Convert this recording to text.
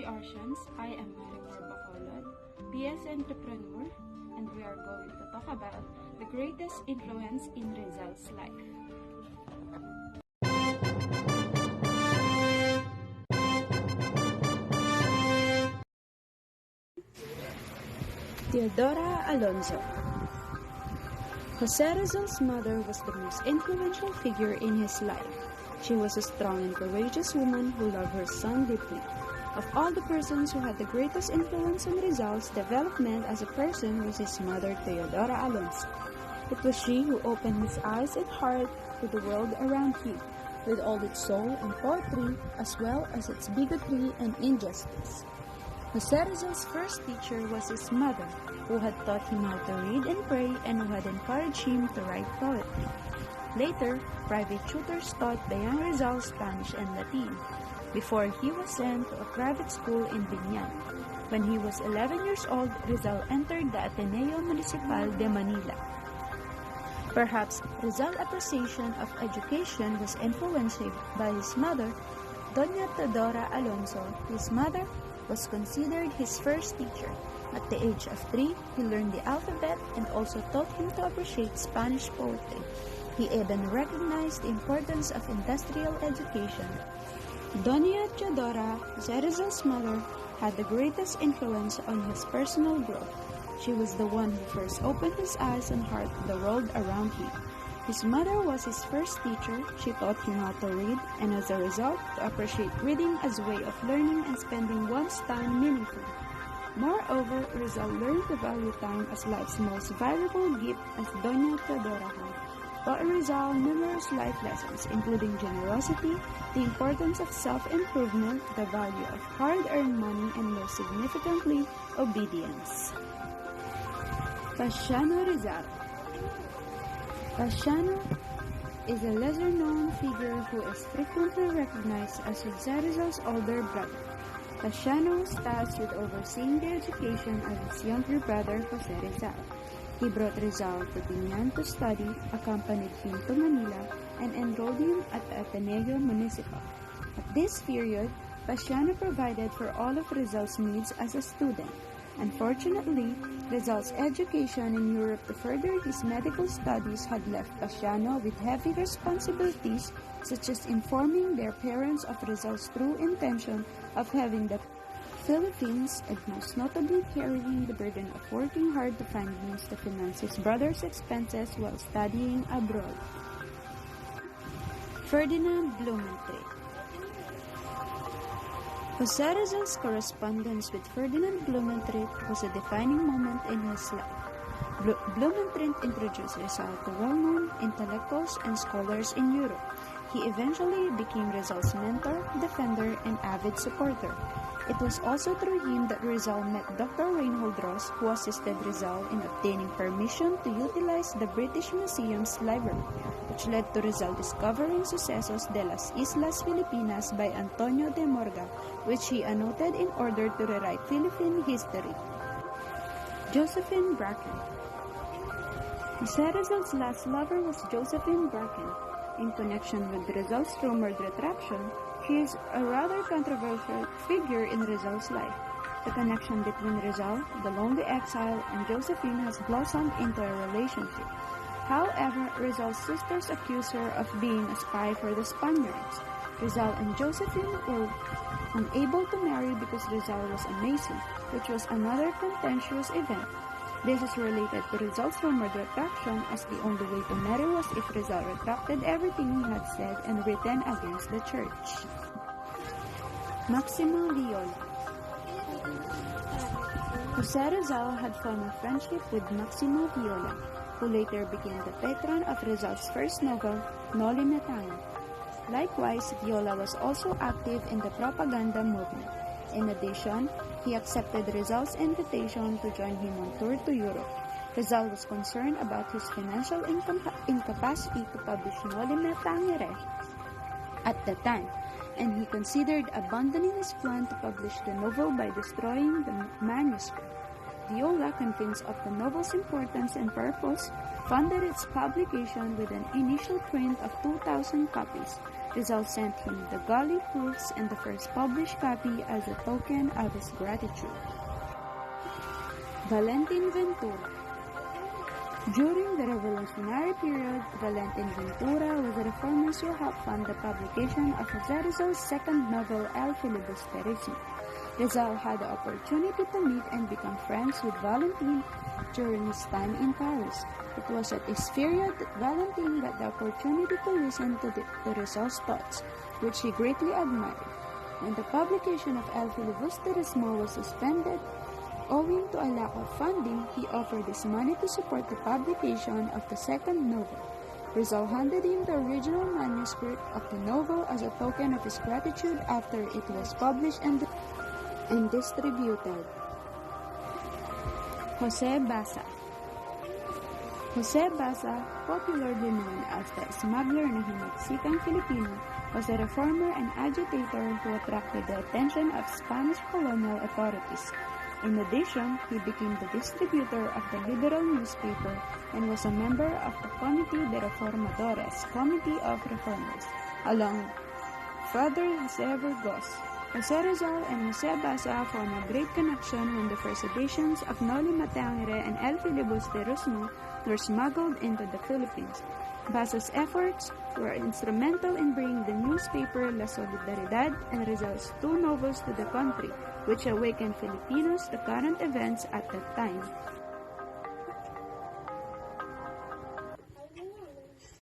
Oceans, I am Maricar Bacolod, BS Entrepreneur, and we are going to talk about the greatest influence in Rizal's life. Teodora Alonso. Jose Rizal's mother was the most influential figure in his life. She was a strong and courageous woman who loved her son deeply. Of all the persons who had the greatest influence on Rizal's development as a person was his mother, Teodora Alonso. It was she who opened his eyes and heart to the world around him, with all its soul and poetry, as well as its bigotry and injustice. Jose Rizal's first teacher was his mother, who had taught him how to read and pray and who had encouraged him to write poetry. Later, private tutors taught the young Rizal Spanish and Latin, before he was sent to a private school in Binyan. When he was 11 years old, Rizal entered the Ateneo Municipal de Manila. Perhaps Rizal's appreciation of education was influenced by his mother, Doña Teodora Alonso. His mother was considered his first teacher. At the age of 3, he learned the alphabet and also taught him to appreciate Spanish poetry. He even recognized the importance of industrial education. Doña Teodora, Jose Rizal's mother, had the greatest influence on his personal growth. She was the one who first opened his eyes and heart to the world around him. His mother was his first teacher. She taught him how to read, and as a result, to appreciate reading as a way of learning and spending one's time meaningfully. Moreover, Rizal learned to value time as life's most valuable gift, as Doña Teodora had taught Rizal numerous life lessons, including generosity, the importance of self-improvement, the value of hard-earned money, and most significantly, obedience. Pasiano Rizal. Pasiano is a lesser-known figure who is frequently recognized as Jose Rizal's older brother. Pasiano was tasked with overseeing the education of his younger brother, Jose Rizal. He brought Rizal to Binyan to study, accompanied him to Manila, and enrolled him at the Ateneo Municipal. At this period, Pasiano provided for all of Rizal's needs as a student. Unfortunately, Rizal's education in Europe to further his medical studies had left Pasiano with heavy responsibilities, such as informing their parents of Rizal's true intention of having the Philippines, and most notably carrying the burden of working hard to find means to finance his brother's expenses while studying abroad. Ferdinand Blumentritt. Jose Rizal's correspondence with Ferdinand Blumentritt was a defining moment in his life. Blumentritt introduced Rizal to well-known intellectuals and scholars in Europe. He eventually became Rizal's mentor, defender, and avid supporter. It was also through him that Rizal met Dr. Reinhold Ross, who assisted Rizal in obtaining permission to utilize the British Museum's library, which led to Rizal discovering Sucesos de las Islas Filipinas by Antonio de Morga, which he annotated in order to rewrite Philippine history. Josephine Bracken. Jose Rizal's last lover was Josephine Bracken. In connection with Rizal's rumored retraction, she is a rather controversial figure in Rizal's life. The connection between Rizal, the lonely exile, and Josephine has blossomed into a relationship. However, Rizal's sisters accuse her of being a spy for the Spaniards. Rizal and Josephine were unable to marry because Rizal was a Mason, which was another contentious event. This is related to Rizal's rumored retraction, as the only way to marry was if Rizal retracted everything he had said and written against the church. Maximo Viola. Jose Rizal had formed a friendship with Maximo Viola, who later became the patron of Rizal's first novel, Noli Me Tangere. Likewise, Viola was also active in the propaganda movement. In addition, he accepted Rizal's invitation to join him on tour to Europe. Rizal was concerned about his financial incapacity to publish Noli Me Tangere at the time, and he considered abandoning his plan to publish the novel by destroying the manuscript. Viola, convinced of the novel's importance and purpose, funded its publication with an initial print of 2,000 copies. Rizal sent him the galley proofs and the first published copy as a token of his gratitude. Valentin Ventura. During the revolutionary period, Valentin Ventura was a reformer who helped fund the publication of Jose Rizal's second novel, El Filibusterismo. Rizal had the opportunity to meet and become friends with Valentin during his time in Paris. It was at this period that Valentin got the opportunity to listen to Rizal's thoughts, which he greatly admired. When the publication of El Filibusterismo was suspended, owing to a lack of funding, he offered his money to support the publication of the second novel. Rizal handed him the original manuscript of the novel as a token of his gratitude after it was published and distributed. Jose Basa. Jose Basa, popularly known as the smuggler na hinagsikang Filipino, was a reformer and agitator who attracted the attention of Spanish colonial authorities. In addition, he became the distributor of the liberal newspaper and was a member of the Comité de Reformadores, Committee of Reformers, along with Father Jose Burgos. Jose Rizal and Jose Basa formed a great connection when the first editions of Noli Me Tangere and El Filibusterismo were smuggled into the Philippines. Basa's efforts were instrumental in bringing the newspaper La Solidaridad and Rizal's two novels to the country, which awakened Filipinos to current events at that time.